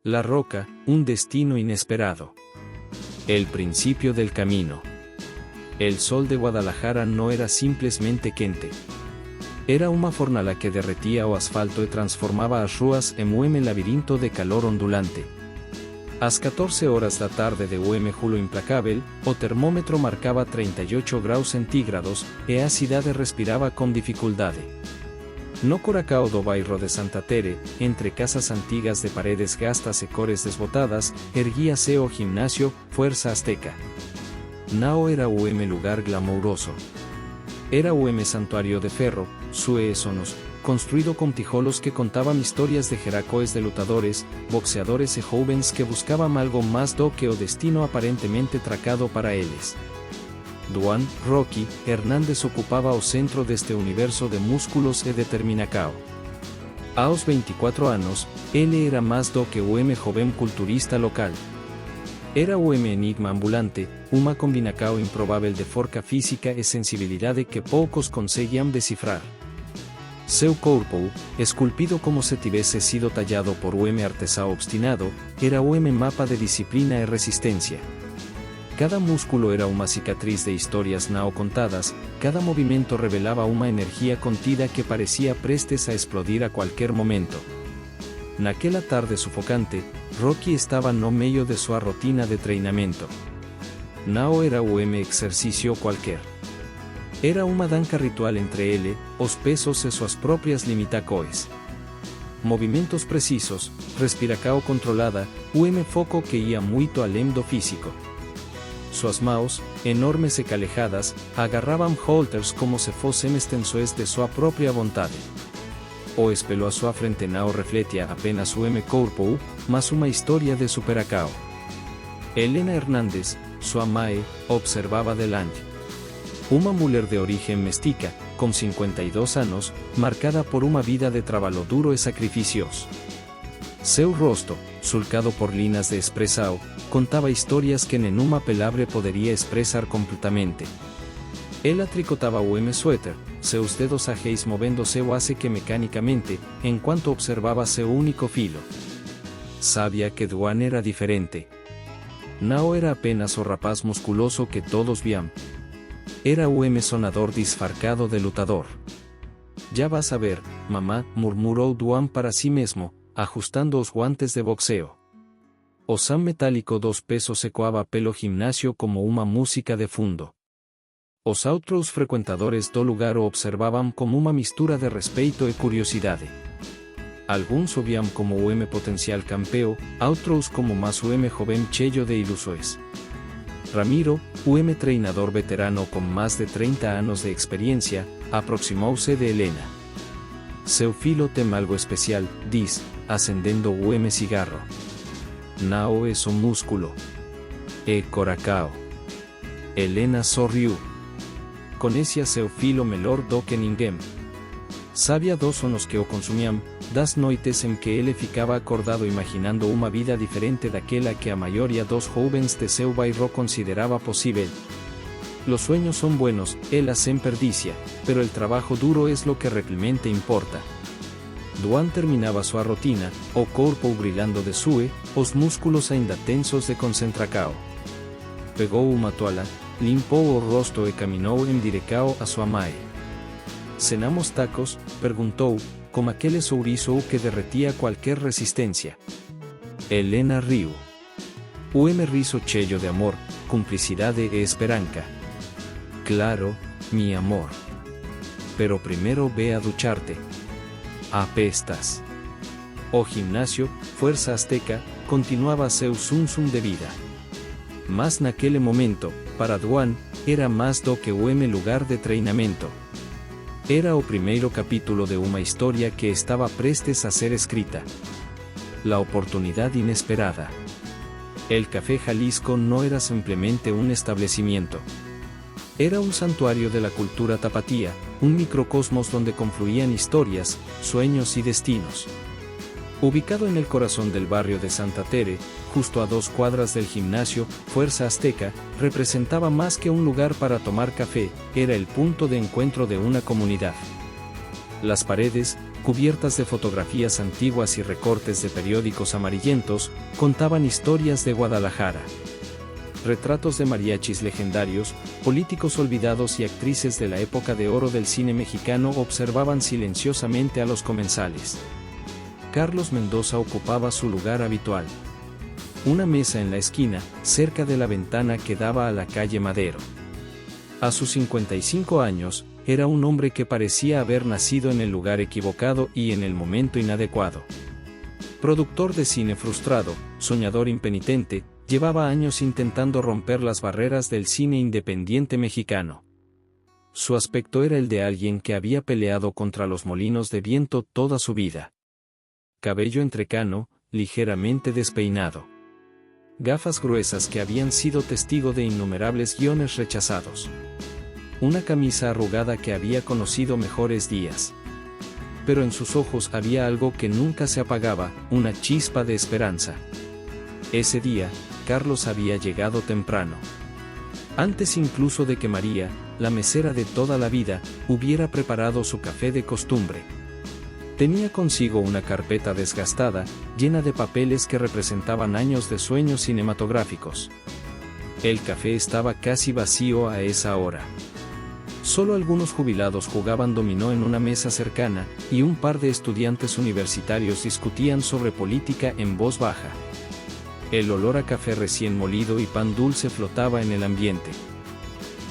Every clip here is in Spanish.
La Roca, un destino inesperado. El principio del camino. El sol de Guadalajara no era simplemente quente. Era una fornala que derretía o asfalto y transformaba as ruas en un labirinto de calor ondulante. Às 14 horas da tarde de julho implacável, o termómetro marcaba 38 graus centígrados, e a cidade respiraba con dificultade. No Coracao do bairro de Santa Tere, entre casas antigas de paredes gastas e cores desbotadas, erguíase o gimnasio Fuerza Azteca. Nao era lugar glamouroso. Era santuario de ferro, sue sonos, construido con tijolos que contaban historias de jeracoes de lutadores, boxeadores e jóvenes que buscaban algo más do que o destino aparentemente tracado para eles. Duan, Rocky, Hernández ocupaba o centro deste universo de músculos e determinacao. Aos 24 anos, ele era más do que joven culturista local. Era enigma ambulante, uma combinacao improbável de forca física e sensibilidade que poucos conseguían descifrar. Seu corpo, esculpido como se tivesse sido tallado por artesão obstinado, era mapa de disciplina e resistencia. Cada músculo era una cicatriz de historias nao contadas, cada movimiento revelaba una energía contida que parecía prestes a explodir a cualquier momento. Naquela tarde sufocante, Rocky estaba no medio de su rutina de treinamento. Nao era exercicio cualquier. Era una danza ritual entre ele, os pesos e suas propias limitacoes. Movimentos precisos, respiracao controlada, foco que ia muito além do físico. Suas maus, enormes e calejadas, agarraban halters como se fossem extensões de sua própria vontade. O espelho a sua frente nao refletia apenas corpo, mas uma história de superacao. Helena Hernández, sua mãe, observava delante. Uma mulher de origen mestica, con 52 anos, marcada por una vida de trabalho duro e sacrificios. Seu rosto, sulcado por linas de expresao, contaba historias que nenhuma palavra poderia expressar completamente. Ela tricotava suéter, seus dedos ágeis movendo seu hace que mecanicamente, enquanto observava seu único filo. Sabia que Duan era diferente. Nao era apenas o rapaz musculoso que todos vían. Era sonador disfarcado de lutador. Ya vas a ver, mamá, murmuró Duan para sí mesmo, ajustando os guantes de boxeo. O sam metálico dos pesos ecoaba pelo gimnasio como una música de fundo. Os outros frecuentadores do lugar o observaban como una mistura de respeito e curiosidade. Alguns o vían como potencial campeo, outros como más joven cheio de ilusiones. Ramiro, treinador veterano con más de 30 años de experiencia, aproximóse de Helena. Seu filo tem algo especial, diz, acendendo cigarro. Nao es un músculo. E coracao. Helena sorriu. Conecia seu filo melhor do que ninguém. Sabia dos sonos que o consumían, das noites en que ele ficaba acordado imaginando una vida diferente daquela que a maioria dos jóvenes de seu bairro consideraba posible. Los sueños son buenos, ela sempre dicia, pero el trabajo duro es lo que realmente importa. Duan terminaba su rutina, o corpo brilando de sue, os músculos ainda tensos de concentracao. Pegou uma toalha, limpou o rosto e caminou en direcao a sua mãe. Cenamos tacos, perguntou, como aquele souriço que derretía cualquier resistencia. Helena riu. Riso cheio de amor, cumplicidade e esperanza. Claro, mi amor. Pero primero ve a ducharte. Apestas. O gimnasio, Fuerza Azteca, continuaba seu zum de vida. Mas naquele momento, para Duan, era más do que lugar de treinamento. Era o primeiro capítulo de una historia que estaba prestes a ser escrita. La oportunidad inesperada. El Café Jalisco no era simplemente un establecimiento. Era un santuario de la cultura tapatía, un microcosmos donde confluían historias, sueños y destinos. Ubicado en el corazón del barrio de Santa Tere, justo a 2 cuadras del gimnasio, Fuerza Azteca, representaba más que un lugar para tomar café, era el punto de encuentro de una comunidad. Las paredes, cubiertas de fotografías antiguas y recortes de periódicos amarillentos, contaban historias de Guadalajara. Retratos de mariachis legendarios, políticos olvidados y actrices de la época de oro del cine mexicano observaban silenciosamente a los comensales. Carlos Mendoza ocupaba su lugar habitual. Una mesa en la esquina, cerca de la ventana que daba a la calle Madero. A sus 55 años, era un hombre que parecía haber nacido en el lugar equivocado y en el momento inadecuado. Productor de cine frustrado, soñador impenitente, llevaba años intentando romper las barreras del cine independiente mexicano. Su aspecto era el de alguien que había peleado contra los molinos de viento toda su vida. Cabello entrecano, ligeramente despeinado. Gafas gruesas que habían sido testigo de innumerables guiones rechazados. Una camisa arrugada que había conocido mejores días. Pero en sus ojos había algo que nunca se apagaba, una chispa de esperanza. Ese día, Carlos había llegado temprano. Antes incluso de que María, la mesera de toda la vida, hubiera preparado su café de costumbre. Tenía consigo una carpeta desgastada, llena de papeles que representaban años de sueños cinematográficos. El café estaba casi vacío a esa hora. Solo algunos jubilados jugaban dominó en una mesa cercana, y un par de estudiantes universitarios discutían sobre política en voz baja. El olor a café recién molido y pan dulce flotaba en el ambiente.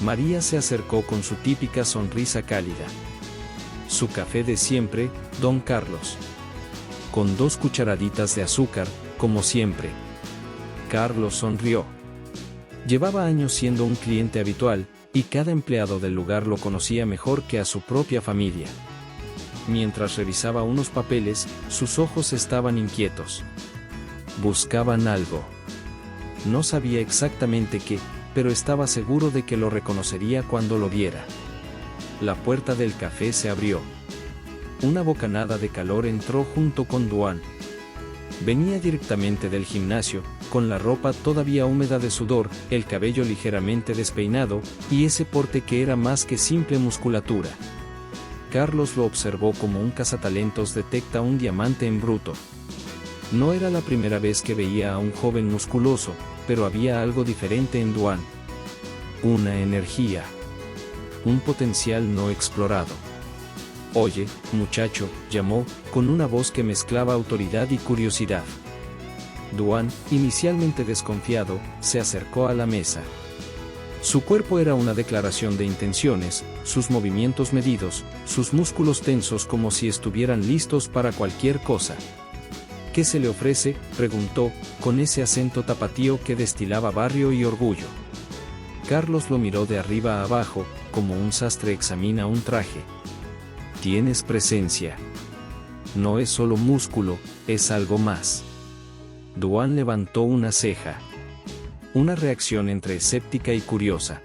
María se acercó con su típica sonrisa cálida. Su café de siempre, don Carlos. Con 2 cucharaditas de azúcar, como siempre. Carlos sonrió. Llevaba años siendo un cliente habitual, y cada empleado del lugar lo conocía mejor que a su propia familia. Mientras revisaba unos papeles, sus ojos estaban inquietos. Buscaban algo. No sabía exactamente qué, pero estaba seguro de que lo reconocería cuando lo viera. La puerta del café se abrió. Una bocanada de calor entró junto con Duan. Venía directamente del gimnasio, con la ropa todavía húmeda de sudor, el cabello ligeramente despeinado, y ese porte que era más que simple musculatura. Carlos lo observó como un cazatalentos detecta un diamante en bruto. No era la primera vez que veía a un joven musculoso, pero había algo diferente en Duan. Una energía. Un potencial no explorado. «Oye, muchacho», llamó, con una voz que mezclaba autoridad y curiosidad. Duan, inicialmente desconfiado, se acercó a la mesa. Su cuerpo era una declaración de intenciones, sus movimientos medidos, sus músculos tensos como si estuvieran listos para cualquier cosa. «¿Qué se le ofrece?», preguntó, con ese acento tapatío que destilaba barrio y orgullo. Carlos lo miró de arriba a abajo, como un sastre examina un traje. «Tienes presencia. No es solo músculo, es algo más». Duan levantó una ceja. Una reacción entre escéptica y curiosa.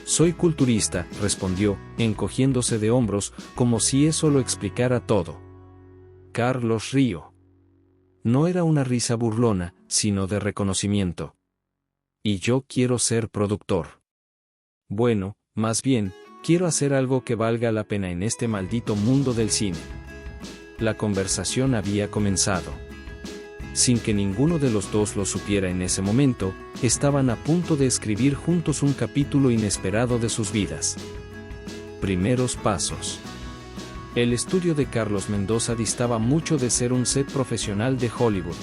«Soy culturista», respondió, encogiéndose de hombros, como si eso lo explicara todo. Carlos rió. No era una risa burlona, sino de reconocimiento. «Y yo quiero ser productor». «Bueno, más bien, quiero hacer algo que valga la pena en este maldito mundo del cine». La conversación había comenzado. Sin que ninguno de los dos lo supiera en ese momento, estaban a punto de escribir juntos un capítulo inesperado de sus vidas. Primeros pasos. El estudio de Carlos Mendoza distaba mucho de ser un set profesional de Hollywood.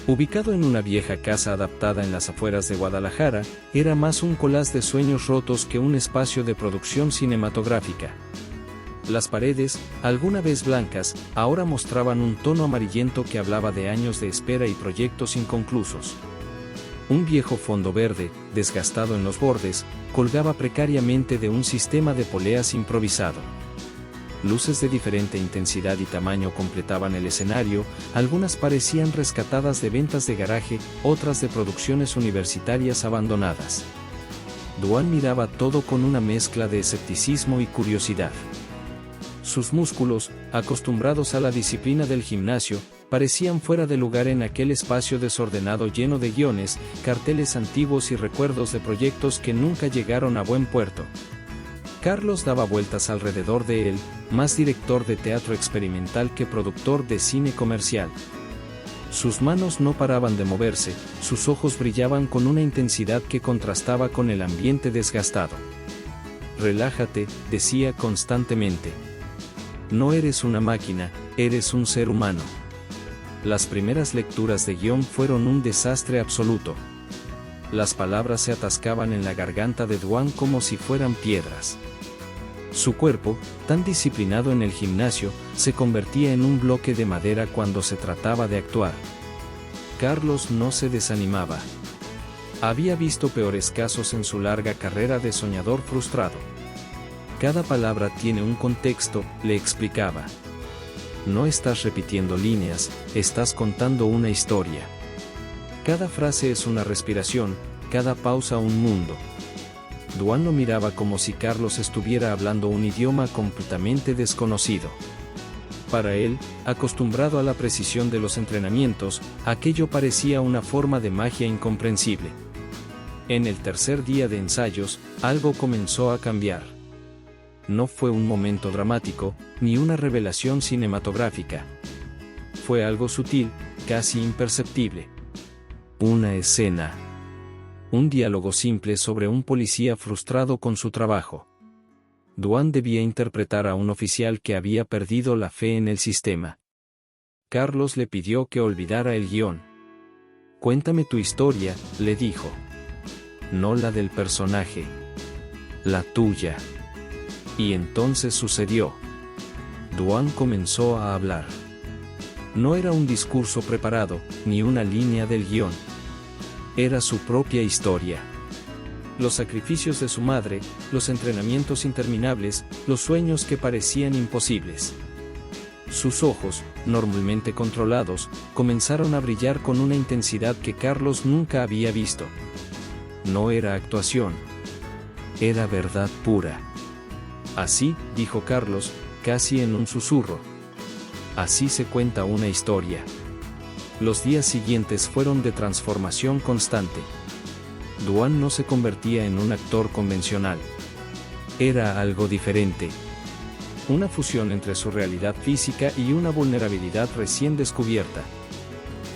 Ubicado en una vieja casa adaptada en las afueras de Guadalajara, era más un collage de sueños rotos que un espacio de producción cinematográfica. Las paredes, alguna vez blancas, ahora mostraban un tono amarillento que hablaba de años de espera y proyectos inconclusos. Un viejo fondo verde, desgastado en los bordes, colgaba precariamente de un sistema de poleas improvisado. Luces de diferente intensidad y tamaño completaban el escenario, algunas parecían rescatadas de ventas de garaje, otras de producciones universitarias abandonadas. Duan miraba todo con una mezcla de escepticismo y curiosidad. Sus músculos, acostumbrados a la disciplina del gimnasio, parecían fuera de lugar en aquel espacio desordenado lleno de guiones, carteles antiguos y recuerdos de proyectos que nunca llegaron a buen puerto. Carlos daba vueltas alrededor de él, más director de teatro experimental que productor de cine comercial. Sus manos no paraban de moverse, sus ojos brillaban con una intensidad que contrastaba con el ambiente desgastado. Relájate, decía constantemente. No eres una máquina, eres un ser humano. Las primeras lecturas de guión fueron un desastre absoluto. Las palabras se atascaban en la garganta de Dwan como si fueran piedras. Su cuerpo, tan disciplinado en el gimnasio, se convertía en un bloque de madera cuando se trataba de actuar. Carlos no se desanimaba. Había visto peores casos en su larga carrera de soñador frustrado. Cada palabra tiene un contexto, le explicaba. No estás repitiendo líneas, estás contando una historia. Cada frase es una respiración, cada pausa un mundo. Dwan lo miraba como si Carlos estuviera hablando un idioma completamente desconocido. Para él, acostumbrado a la precisión de los entrenamientos, aquello parecía una forma de magia incomprensible. En el tercer día de ensayos, algo comenzó a cambiar. No fue un momento dramático, ni una revelación cinematográfica. Fue algo sutil, casi imperceptible. Una escena. Un diálogo simple sobre un policía frustrado con su trabajo. Dwan debía interpretar a un oficial que había perdido la fe en el sistema. Carlos le pidió que olvidara el guión. Cuéntame tu historia, le dijo. No la del personaje. La tuya. Y entonces sucedió. Dwan comenzó a hablar. No era un discurso preparado, ni una línea del guión. Era su propia historia. Los sacrificios de su madre, los entrenamientos interminables, los sueños que parecían imposibles. Sus ojos, normalmente controlados, comenzaron a brillar con una intensidad que Carlos nunca había visto. No era actuación. Era verdad pura. Así, dijo Carlos, casi en un susurro. Así se cuenta una historia. Los días siguientes fueron de transformación constante. Dwan no se convertía en un actor convencional. Era algo diferente. Una fusión entre su realidad física y una vulnerabilidad recién descubierta.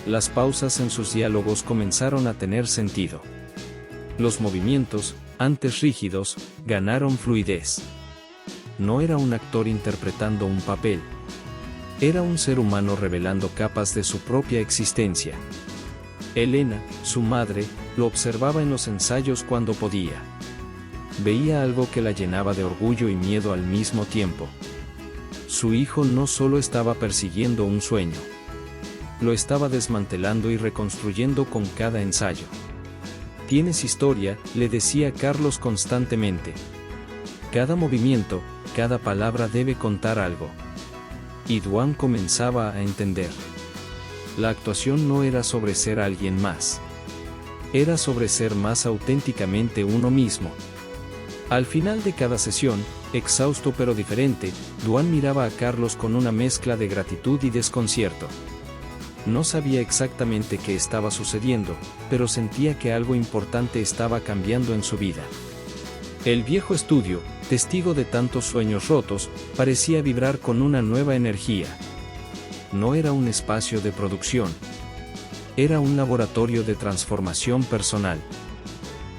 Las pausas en sus diálogos comenzaron a tener sentido. Los movimientos, antes rígidos, ganaron fluidez. No era un actor interpretando un papel. Era un ser humano revelando capas de su propia existencia. Elena, su madre, lo observaba en los ensayos cuando podía. Veía algo que la llenaba de orgullo y miedo al mismo tiempo. Su hijo no solo estaba persiguiendo un sueño. Lo estaba desmantelando y reconstruyendo con cada ensayo. Tienes historia, le decía Carlos constantemente. Cada movimiento, cada palabra debe contar algo. Y Dwan comenzaba a entender. La actuación no era sobre ser alguien más. Era sobre ser más auténticamente uno mismo. Al final de cada sesión, exhausto pero diferente, Dwan miraba a Carlos con una mezcla de gratitud y desconcierto. No sabía exactamente qué estaba sucediendo, pero sentía que algo importante estaba cambiando en su vida. El viejo estudio, testigo de tantos sueños rotos, parecía vibrar con una nueva energía. No era un espacio de producción. Era un laboratorio de transformación personal.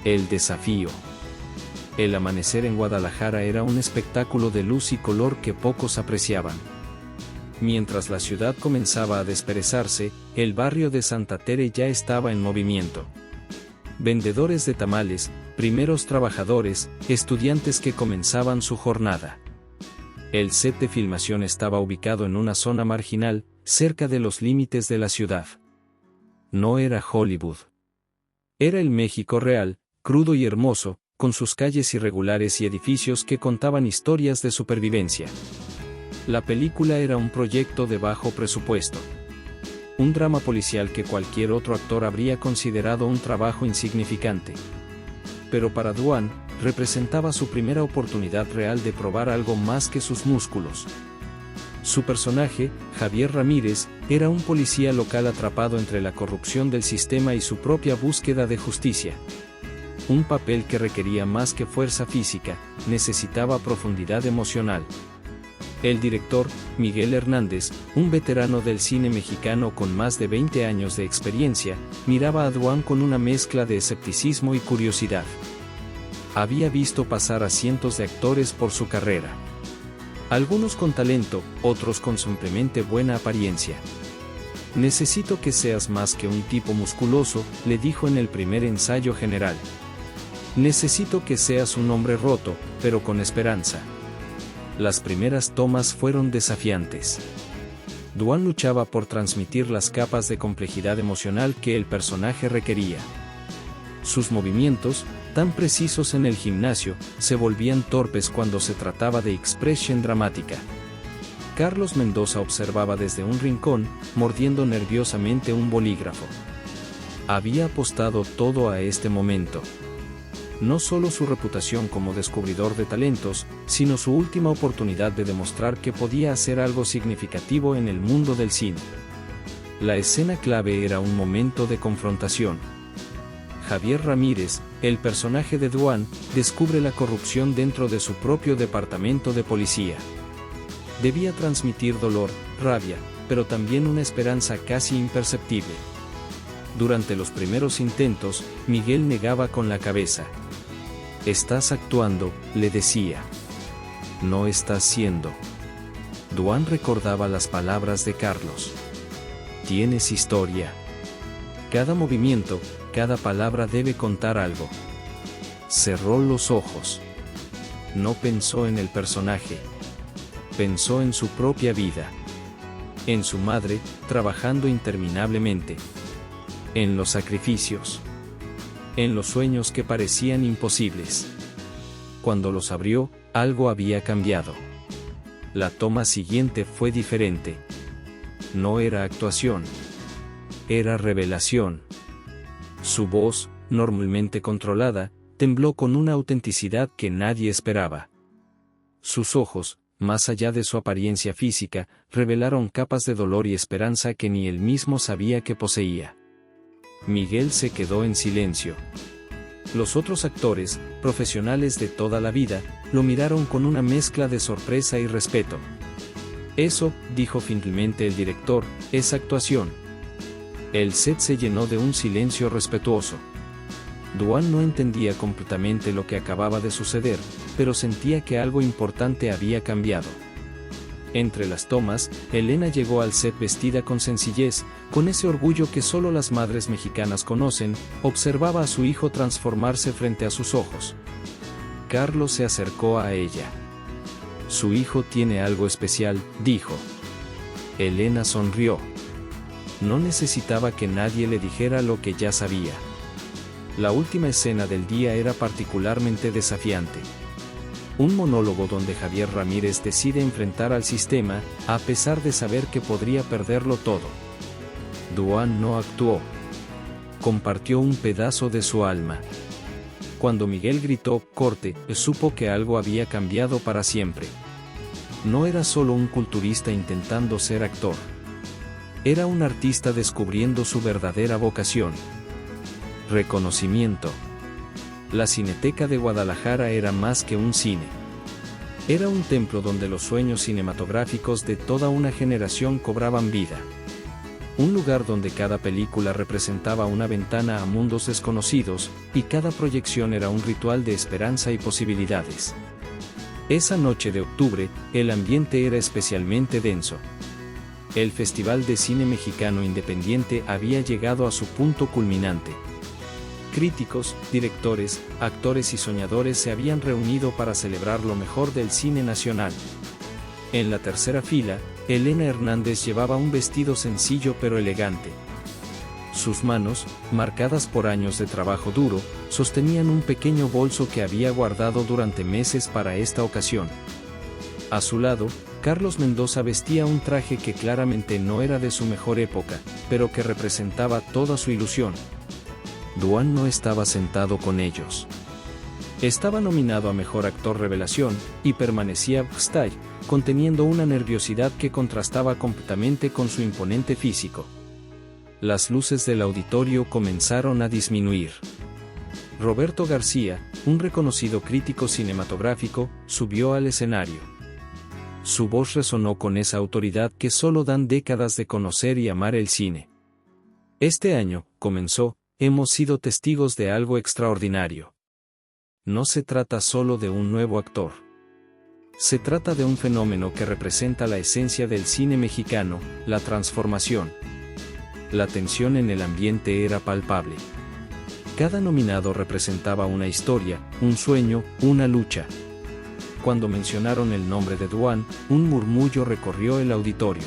El desafío. El amanecer en Guadalajara era un espectáculo de luz y color que pocos apreciaban. Mientras la ciudad comenzaba a desperezarse, el barrio de Santa Tere ya estaba en movimiento. Vendedores de tamales, primeros trabajadores, estudiantes que comenzaban su jornada. El set de filmación estaba ubicado en una zona marginal, cerca de los límites de la ciudad. No era Hollywood. Era el México real, crudo y hermoso, con sus calles irregulares y edificios que contaban historias de supervivencia. La película era un proyecto de bajo presupuesto. Un drama policial que cualquier otro actor habría considerado un trabajo insignificante. Pero para Dwan, representaba su primera oportunidad real de probar algo más que sus músculos. Su personaje, Javier Ramírez, era un policía local atrapado entre la corrupción del sistema y su propia búsqueda de justicia. un papel que requería más que fuerza física, necesitaba profundidad emocional. El director, Miguel Hernández, un veterano del cine mexicano con más de 20 años de experiencia, miraba a Dwan con una mezcla de escepticismo y curiosidad. Había visto pasar a cientos de actores por su carrera. Algunos con talento, otros con simplemente buena apariencia. «Necesito que seas más que un tipo musculoso», le dijo en el primer ensayo general. «Necesito que seas un hombre roto, pero con esperanza». Las primeras tomas fueron desafiantes. Dwan luchaba por transmitir las capas de complejidad emocional que el personaje requería. Sus movimientos, tan precisos en el gimnasio, se volvían torpes cuando se trataba de expresión dramática. Carlos Mendoza observaba desde un rincón, mordiendo nerviosamente un bolígrafo. Había apostado todo a este momento. No solo su reputación como descubridor de talentos, sino su última oportunidad de demostrar que podía hacer algo significativo en el mundo del cine. La escena clave era un momento de confrontación. Javier Ramírez, el personaje de Dwan, descubre la corrupción dentro de su propio departamento de policía. Debía transmitir dolor, rabia, pero también una esperanza casi imperceptible. Durante los primeros intentos, Miguel negaba con la cabeza. «Estás actuando», le decía. «No estás siendo». Dwan recordaba las palabras de Carlos. «Tienes historia. Cada movimiento, cada palabra debe contar algo». Cerró los ojos. No pensó en el personaje. Pensó en su propia vida. En su madre, trabajando interminablemente. En los sacrificios. En los sueños que parecían imposibles. Cuando los abrió, algo había cambiado. La toma siguiente fue diferente. No era actuación. Era revelación. Su voz, normalmente controlada, tembló con una autenticidad que nadie esperaba. Sus ojos, más allá de su apariencia física, revelaron capas de dolor y esperanza que ni él mismo sabía que poseía. Miguel se quedó en silencio. Los otros actores, profesionales de toda la vida, lo miraron con una mezcla de sorpresa y respeto. «Eso», dijo finalmente el director, «es actuación». El set se llenó de un silencio respetuoso. Dwan no entendía completamente lo que acababa de suceder, pero sentía que algo importante había cambiado. Entre las tomas, Elena llegó al set vestida con sencillez, con ese orgullo que solo las madres mexicanas conocen, observaba a su hijo transformarse frente a sus ojos. Carlos se acercó a ella. «Su hijo tiene algo especial», dijo. Elena sonrió. No necesitaba que nadie le dijera lo que ya sabía. La última escena del día era particularmente desafiante. Un monólogo donde Javier Ramírez decide enfrentar al sistema, a pesar de saber que podría perderlo todo. Dwan no actuó. Compartió un pedazo de su alma. Cuando Miguel gritó «corte», supo que algo había cambiado para siempre. No era solo un culturista intentando ser actor. Era un artista descubriendo su verdadera vocación. Reconocimiento. La Cineteca de Guadalajara era más que un cine. Era un templo donde los sueños cinematográficos de toda una generación cobraban vida. Un lugar donde cada película representaba una ventana a mundos desconocidos, y cada proyección era un ritual de esperanza y posibilidades. Esa noche de octubre, el ambiente era especialmente denso. El Festival de Cine Mexicano Independiente había llegado a su punto culminante. Críticos, directores, actores y soñadores se habían reunido para celebrar lo mejor del cine nacional. En la tercera fila, Elena Hernández llevaba un vestido sencillo pero elegante. Sus manos, marcadas por años de trabajo duro, sostenían un pequeño bolso que había guardado durante meses para esta ocasión. A su lado, Carlos Mendoza vestía un traje que claramente no era de su mejor época, pero que representaba toda su ilusión. Dwan no estaba sentado con ellos. Estaba nominado a Mejor Actor Revelación, y permanecía backstage, conteniendo una nerviosidad que contrastaba completamente con su imponente físico. Las luces del auditorio comenzaron a disminuir. Roberto García, un reconocido crítico cinematográfico, subió al escenario. Su voz resonó con esa autoridad que solo dan décadas de conocer y amar el cine. Este año, comenzó, hemos sido testigos de algo extraordinario. No se trata solo de un nuevo actor. Se trata de un fenómeno que representa la esencia del cine mexicano, la transformación. La tensión en el ambiente era palpable. Cada nominado representaba una historia, un sueño, una lucha. Cuando mencionaron el nombre de Duan, un murmullo recorrió el auditorio.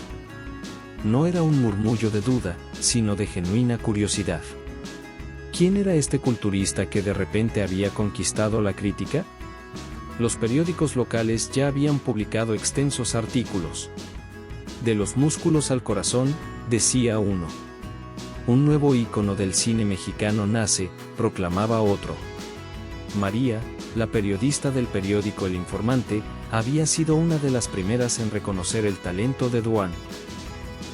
No era un murmullo de duda, sino de genuina curiosidad. ¿Quién era este culturista que de repente había conquistado la crítica? Los periódicos locales ya habían publicado extensos artículos. De los músculos al corazón, decía uno. Un nuevo ícono del cine mexicano nace, proclamaba otro. María, la periodista del periódico El Informante, había sido una de las primeras en reconocer el talento de Duan.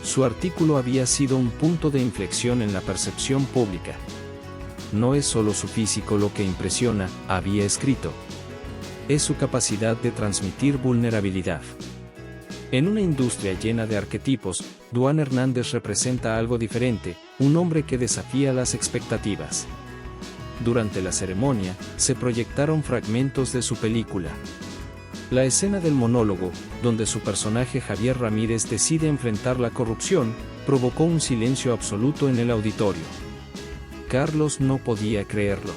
Su artículo había sido un punto de inflexión en la percepción pública. No es solo su físico lo que impresiona, había escrito. Es su capacidad de transmitir vulnerabilidad. En una industria llena de arquetipos, Duan Hernández representa algo diferente, un hombre que desafía las expectativas. Durante la ceremonia, se proyectaron fragmentos de su película. La escena del monólogo, donde su personaje Javier Ramírez decide enfrentar la corrupción, provocó un silencio absoluto en el auditorio. Carlos no podía creerlo.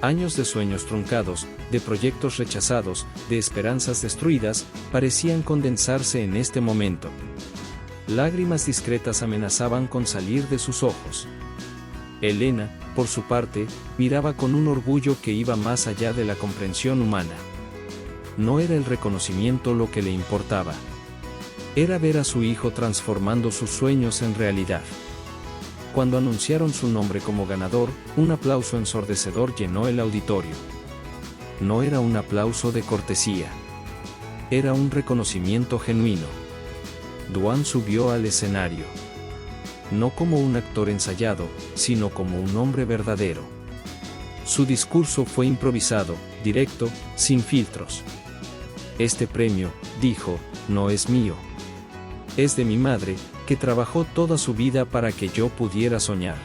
Años de sueños truncados, de proyectos rechazados, de esperanzas destruidas, parecían condensarse en este momento. Lágrimas discretas amenazaban con salir de sus ojos. Elena, por su parte, miraba con un orgullo que iba más allá de la comprensión humana. No era el reconocimiento lo que le importaba. Era ver a su hijo transformando sus sueños en realidad. Cuando anunciaron su nombre como ganador, un aplauso ensordecedor llenó el auditorio. No era un aplauso de cortesía. Era un reconocimiento genuino. Duan subió al escenario. No como un actor ensayado, sino como un hombre verdadero. Su discurso fue improvisado, directo, sin filtros. Este premio, dijo, no es mío. Es de mi madre, que trabajó toda su vida para que yo pudiera soñar.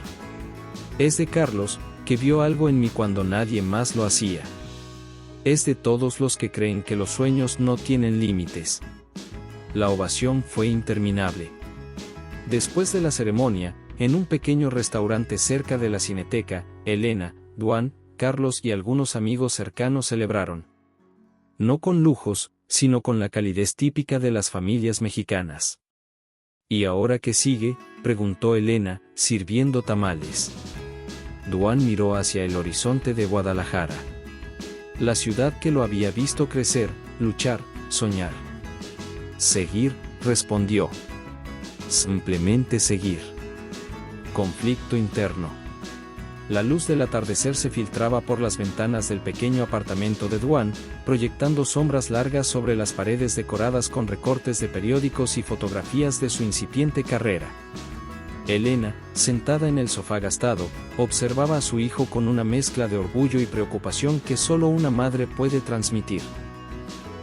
Es de Carlos, que vio algo en mí cuando nadie más lo hacía. Es de todos los que creen que los sueños no tienen límites. La ovación fue interminable. Después de la ceremonia, en un pequeño restaurante cerca de la Cineteca, Elena, Duan, Carlos y algunos amigos cercanos celebraron. No con lujos, sino con la calidez típica de las familias mexicanas. ¿Y ahora qué sigue?, preguntó Elena, sirviendo tamales. Duan miró hacia el horizonte de Guadalajara. La ciudad que lo había visto crecer, luchar, soñar. Seguir, respondió. Simplemente seguir. Conflicto interno. La luz del atardecer se filtraba por las ventanas del pequeño apartamento de Duan, proyectando sombras largas sobre las paredes decoradas con recortes de periódicos y fotografías de su incipiente carrera. Elena, sentada en el sofá gastado, observaba a su hijo con una mezcla de orgullo y preocupación que solo una madre puede transmitir.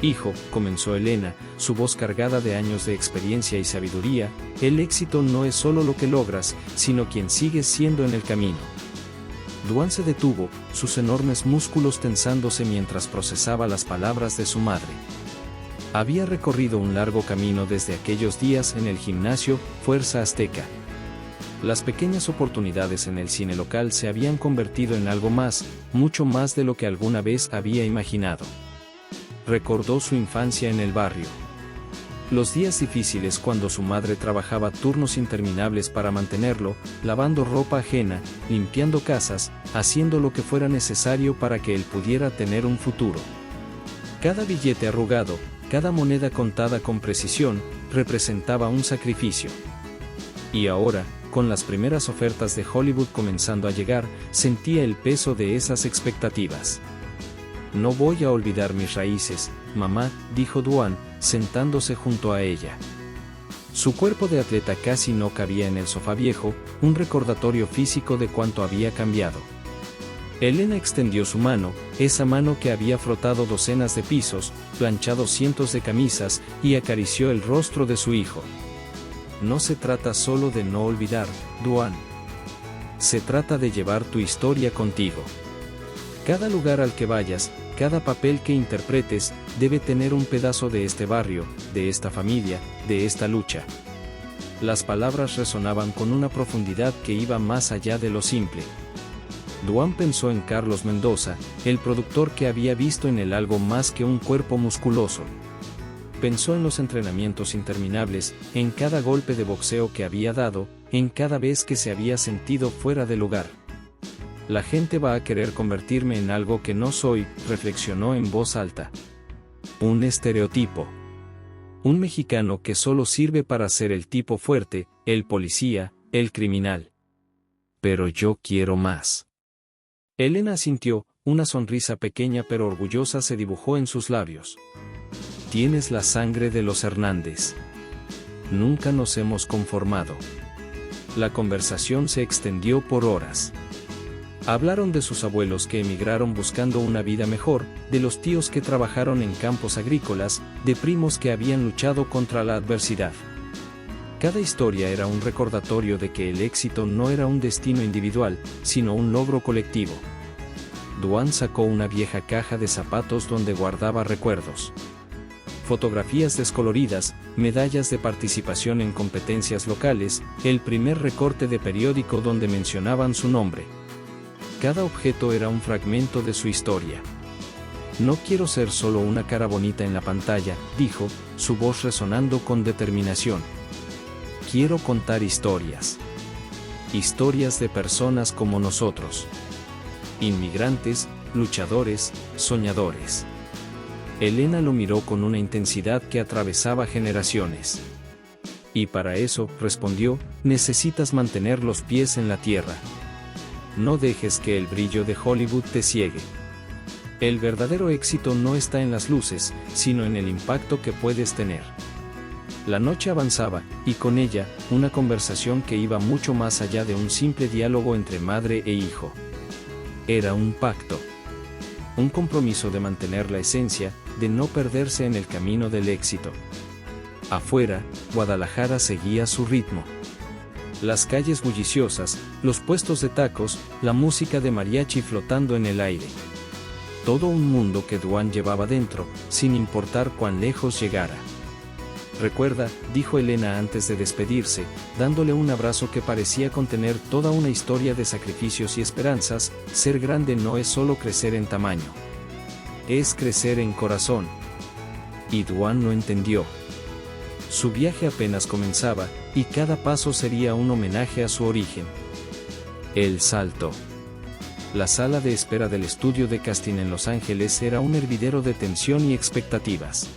Hijo, comenzó Elena, su voz cargada de años de experiencia y sabiduría, el éxito no es solo lo que logras, sino quien sigues siendo en el camino. Duan se detuvo, sus enormes músculos tensándose mientras procesaba las palabras de su madre. Había recorrido un largo camino desde aquellos días en el gimnasio Fuerza Azteca. Las pequeñas oportunidades en el cine local se habían convertido en algo más, mucho más de lo que alguna vez había imaginado. Recordó su infancia en el barrio. Los días difíciles cuando su madre trabajaba turnos interminables para mantenerlo, lavando ropa ajena, limpiando casas, haciendo lo que fuera necesario para que él pudiera tener un futuro. Cada billete arrugado, cada moneda contada con precisión, representaba un sacrificio. Y ahora, con las primeras ofertas de Hollywood comenzando a llegar, sentía el peso de esas expectativas. No voy a olvidar mis raíces, mamá, dijo Duan, sentándose junto a ella. Su cuerpo de atleta casi no cabía en el sofá viejo, un recordatorio físico de cuánto había cambiado. Elena extendió su mano, esa mano que había frotado docenas de pisos, planchado cientos de camisas, y acarició el rostro de su hijo. No se trata solo de no olvidar, Duan. Se trata de llevar tu historia contigo. Cada lugar al que vayas, cada papel que interpretes, debe tener un pedazo de este barrio, de esta familia, de esta lucha. Las palabras resonaban con una profundidad que iba más allá de lo simple. Duan pensó en Carlos Mendoza, el productor que había visto en él algo más que un cuerpo musculoso. Pensó en los entrenamientos interminables, en cada golpe de boxeo que había dado, en cada vez que se había sentido fuera de lugar. La gente va a querer convertirme en algo que no soy, reflexionó en voz alta. Un estereotipo. Un mexicano que solo sirve para ser el tipo fuerte, el policía, el criminal. Pero yo quiero más. Elena asintió, una sonrisa pequeña pero orgullosa se dibujó en sus labios. Tienes la sangre de los Hernández. Nunca nos hemos conformado. La conversación se extendió por horas. Hablaron de sus abuelos que emigraron buscando una vida mejor, de los tíos que trabajaron en campos agrícolas, de primos que habían luchado contra la adversidad. Cada historia era un recordatorio de que el éxito no era un destino individual, sino un logro colectivo. Duan sacó una vieja caja de zapatos donde guardaba recuerdos. Fotografías descoloridas, medallas de participación en competencias locales, el primer recorte de periódico donde mencionaban su nombre. Cada objeto era un fragmento de su historia. No quiero ser solo una cara bonita en la pantalla, dijo, su voz resonando con determinación. Quiero contar historias. Historias de personas como nosotros. Inmigrantes, luchadores, soñadores. Elena lo miró con una intensidad que atravesaba generaciones. Y para eso, respondió, necesitas mantener los pies en la tierra. No dejes que el brillo de Hollywood te ciegue. El verdadero éxito no está en las luces, sino en el impacto que puedes tener. La noche avanzaba, y con ella, una conversación que iba mucho más allá de un simple diálogo entre madre e hijo. Era un pacto. Un compromiso de mantener la esencia, de no perderse en el camino del éxito. Afuera, Guadalajara seguía su ritmo. Las calles bulliciosas, los puestos de tacos, la música de mariachi flotando en el aire. Todo un mundo que Duan llevaba dentro, sin importar cuán lejos llegara. Recuerda, dijo Elena antes de despedirse, dándole un abrazo que parecía contener toda una historia de sacrificios y esperanzas, ser grande no es solo crecer en tamaño. Es crecer en corazón. Y Duan no entendió. Su viaje apenas comenzaba, y cada paso sería un homenaje a su origen. El salto. La sala de espera del estudio de casting en Los Ángeles era un hervidero de tensión y expectativas.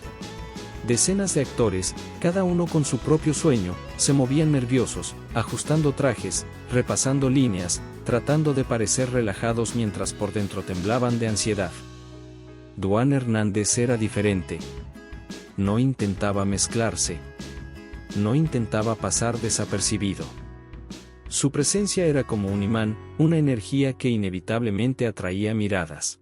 Decenas de actores, cada uno con su propio sueño, se movían nerviosos, ajustando trajes, repasando líneas, tratando de parecer relajados mientras por dentro temblaban de ansiedad. Duan Hernández era diferente. No intentaba mezclarse. No intentaba pasar desapercibido. Su presencia era como un imán, una energía que inevitablemente atraía miradas.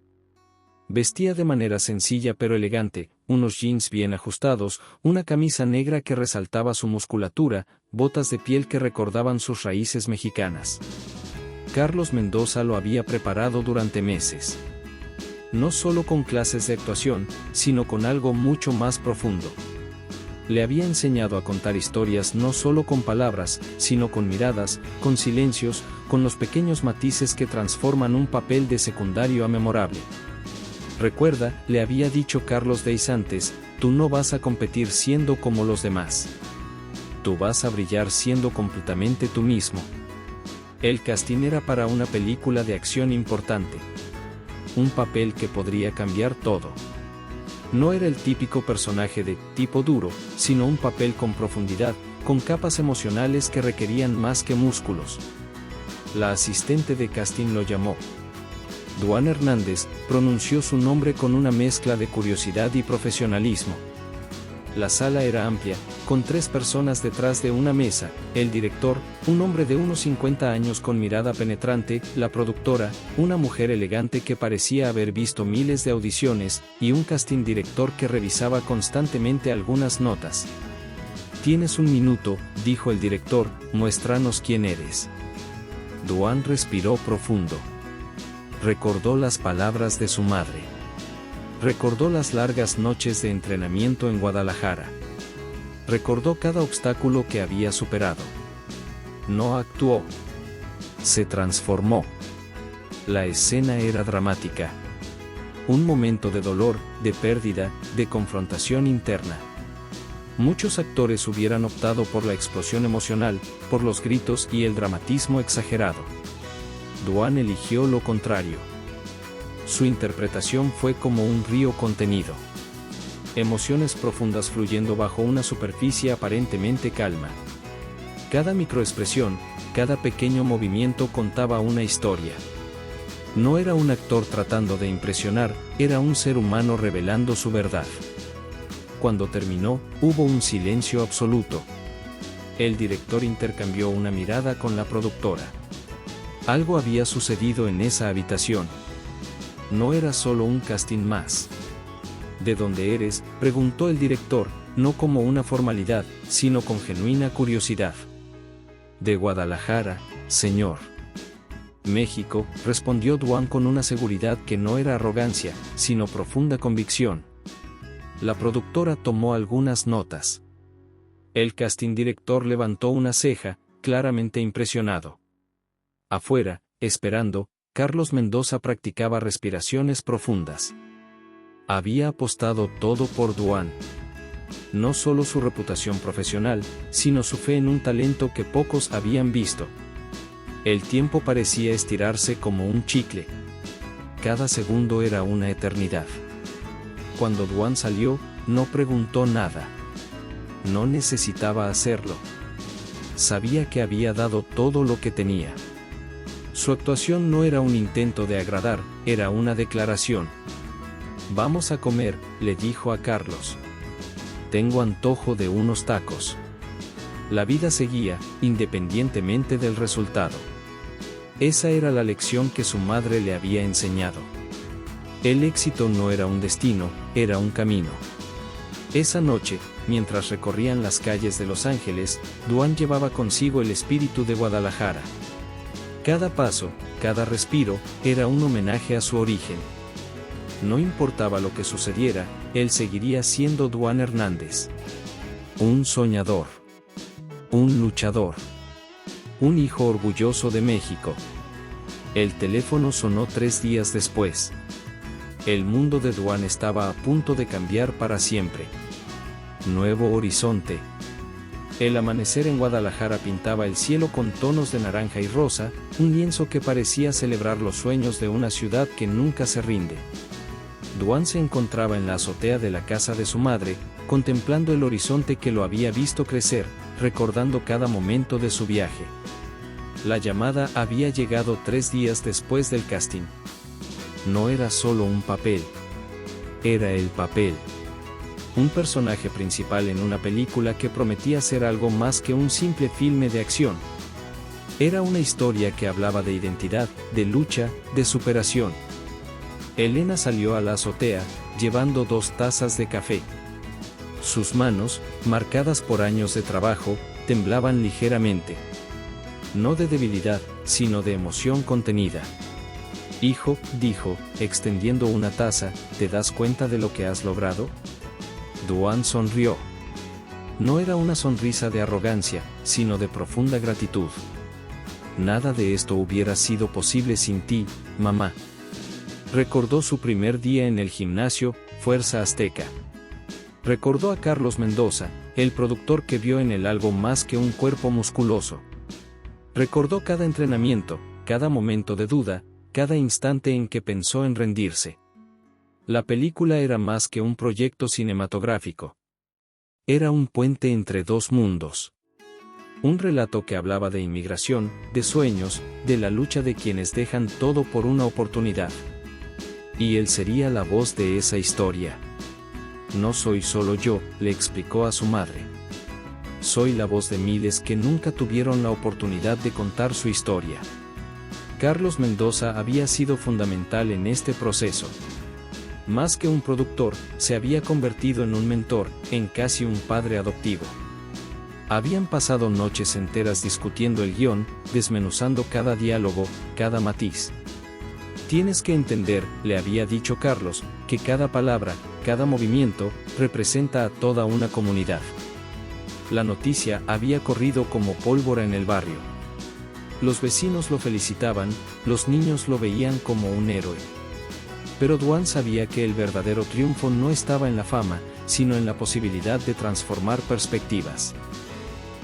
Vestía de manera sencilla pero elegante, unos jeans bien ajustados, una camisa negra que resaltaba su musculatura, botas de piel que recordaban sus raíces mexicanas. Carlos Mendoza lo había preparado durante meses. No solo con clases de actuación, sino con algo mucho más profundo. Le había enseñado a contar historias no solo con palabras, sino con miradas, con silencios, con los pequeños matices que transforman un papel de secundario a memorable. Recuerda, le había dicho Carlos Deis antes, tú no vas a competir siendo como los demás. Tú vas a brillar siendo completamente tú mismo. El casting era para una película de acción importante. Un papel que podría cambiar todo. No era el típico personaje de tipo duro, sino un papel con profundidad, con capas emocionales que requerían más que músculos. La asistente de casting lo llamó. Duan Hernández pronunció su nombre con una mezcla de curiosidad y profesionalismo. La sala era amplia, con 3 personas detrás de una mesa: el director, un hombre de unos 50 años con mirada penetrante; la productora, una mujer elegante que parecía haber visto miles de audiciones, y un casting director que revisaba constantemente algunas notas. «Tienes un minuto», dijo el director, «muéstranos quién eres». Dwan respiró profundo. Recordó las palabras de su madre. Recordó las largas noches de entrenamiento en Guadalajara. Recordó cada obstáculo que había superado. No actuó. Se transformó. La escena era dramática. Un momento de dolor, de pérdida, de confrontación interna. Muchos actores hubieran optado por la explosión emocional, por los gritos y el dramatismo exagerado. Dwan eligió lo contrario. Su interpretación fue como un río contenido. Emociones profundas fluyendo bajo una superficie aparentemente calma. Cada microexpresión, cada pequeño movimiento contaba una historia. No era un actor tratando de impresionar, era un ser humano revelando su verdad. Cuando terminó, hubo un silencio absoluto. El director intercambió una mirada con la productora. Algo había sucedido en esa habitación. No era solo un casting más. «¿De dónde eres?», preguntó el director, no como una formalidad, sino con genuina curiosidad. «De Guadalajara, señor». «México», respondió Dwan con una seguridad que no era arrogancia, sino profunda convicción. La productora tomó algunas notas. El casting director levantó una ceja, claramente impresionado. Afuera, esperando, Carlos Mendoza practicaba respiraciones profundas. Había apostado todo por Dwan. No solo su reputación profesional, sino su fe en un talento que pocos habían visto. El tiempo parecía estirarse como un chicle. Cada segundo era una eternidad. Cuando Dwan salió, no preguntó nada. No necesitaba hacerlo. Sabía que había dado todo lo que tenía. Su actuación no era un intento de agradar, era una declaración. «Vamos a comer», le dijo a Carlos. «Tengo antojo de unos tacos». La vida seguía, independientemente del resultado. Esa era la lección que su madre le había enseñado. El éxito no era un destino, era un camino. Esa noche, mientras recorrían las calles de Los Ángeles, Dwan llevaba consigo el espíritu de Guadalajara. Cada paso, cada respiro, era un homenaje a su origen. No importaba lo que sucediera, él seguiría siendo Dwan Hernández. Un soñador. Un luchador. Un hijo orgulloso de México. El teléfono sonó 3 días después. El mundo de Dwan estaba a punto de cambiar para siempre. Nuevo horizonte. El amanecer en Guadalajara pintaba el cielo con tonos de naranja y rosa, un lienzo que parecía celebrar los sueños de una ciudad que nunca se rinde. Dwan se encontraba en la azotea de la casa de su madre, contemplando el horizonte que lo había visto crecer, recordando cada momento de su viaje. La llamada había llegado 3 días después del casting. No era solo un papel. Era el papel. Un personaje principal en una película que prometía ser algo más que un simple filme de acción. Era una historia que hablaba de identidad, de lucha, de superación. Elena salió a la azotea, llevando 2 tazas de café. Sus manos, marcadas por años de trabajo, temblaban ligeramente. No de debilidad, sino de emoción contenida. «Hijo», dijo, extendiendo una taza, «¿te das cuenta de lo que has logrado?». Dwan sonrió. No era una sonrisa de arrogancia, sino de profunda gratitud. «Nada de esto hubiera sido posible sin ti, mamá». Recordó su primer día en el gimnasio, Fuerza Azteca. Recordó a Carlos Mendoza, el productor que vio en él algo más que un cuerpo musculoso. Recordó cada entrenamiento, cada momento de duda, cada instante en que pensó en rendirse. La película era más que un proyecto cinematográfico. Era un puente entre 2 mundos. Un relato que hablaba de inmigración, de sueños, de la lucha de quienes dejan todo por una oportunidad. Y él sería la voz de esa historia. no soy solo yo, le explicó a su madre. Soy la voz de miles que nunca tuvieron la oportunidad de contar su historia. Carlos Mendoza había sido fundamental en este proceso. Más que un productor, se había convertido en un mentor, en casi un padre adoptivo. Habían pasado noches enteras discutiendo el guión, desmenuzando cada diálogo, cada matiz. Tienes que entender, le había dicho Carlos, que cada palabra, cada movimiento, representa a toda una comunidad. La noticia había corrido como pólvora en el barrio. Los vecinos lo felicitaban, los niños lo veían como un héroe. Pero Dwan sabía que el verdadero triunfo no estaba en la fama, sino en la posibilidad de transformar perspectivas.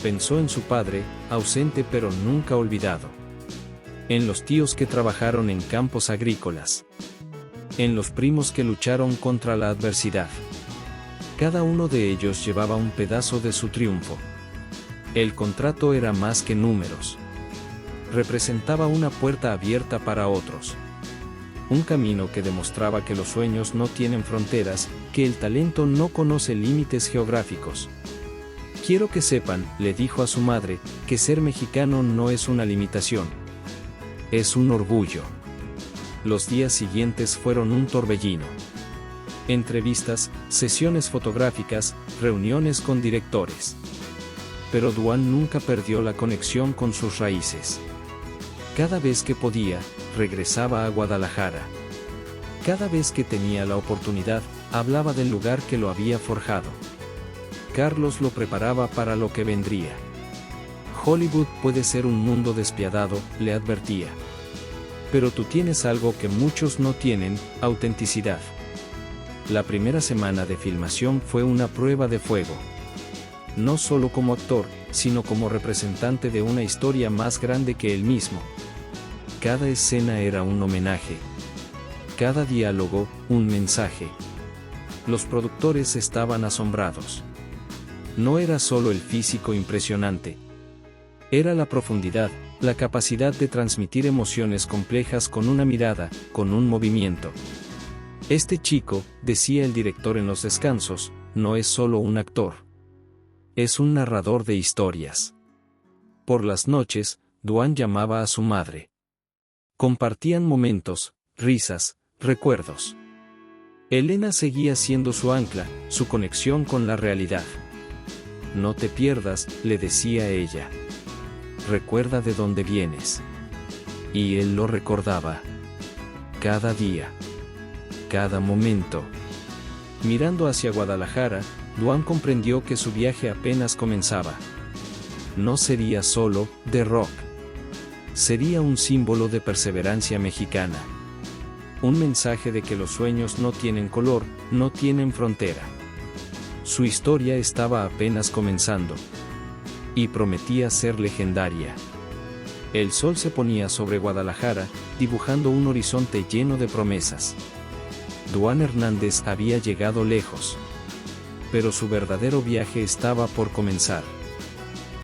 Pensó en su padre, ausente pero nunca olvidado. En los tíos que trabajaron en campos agrícolas. En los primos que lucharon contra la adversidad. Cada uno de ellos llevaba un pedazo de su triunfo. El contrato era más que números. Representaba una puerta abierta para otros. Un camino que demostraba que los sueños no tienen fronteras, que el talento no conoce límites geográficos. Quiero que sepan, le dijo a su madre, que ser mexicano no es una limitación. Es un orgullo. Los días siguientes fueron un torbellino. Entrevistas, sesiones fotográficas, reuniones con directores. Pero Dwan nunca perdió la conexión con sus raíces. Cada vez que podía, regresaba a Guadalajara. Cada vez que tenía la oportunidad, hablaba del lugar que lo había forjado. Carlos lo preparaba para lo que vendría. Hollywood puede ser un mundo despiadado, le advertía. Pero tú tienes algo que muchos no tienen, autenticidad. La primera semana de filmación fue una prueba de fuego. No solo como actor, sino como representante de una historia más grande que él mismo. Cada escena era un homenaje. Cada diálogo, un mensaje. Los productores estaban asombrados. No era solo el físico impresionante. Era la profundidad, la capacidad de transmitir emociones complejas con una mirada, con un movimiento. Este chico, decía el director en los descansos, no es solo un actor. Es un narrador de historias. Por las noches, Dwan llamaba a su madre. Compartían momentos, risas, recuerdos. Elena seguía siendo su ancla, su conexión con la realidad. No te pierdas, le decía ella. Recuerda de dónde vienes. Y él lo recordaba. Cada día. Cada momento. Mirando hacia Guadalajara, Dwan comprendió que su viaje apenas comenzaba. No sería solo de rock. Sería un símbolo de perseverancia mexicana. Un mensaje de que los sueños no tienen color, no tienen frontera. Su historia estaba apenas comenzando. Y prometía ser legendaria. El sol se ponía sobre Guadalajara, dibujando un horizonte lleno de promesas. Dwan Hernández había llegado lejos. Pero su verdadero viaje estaba por comenzar.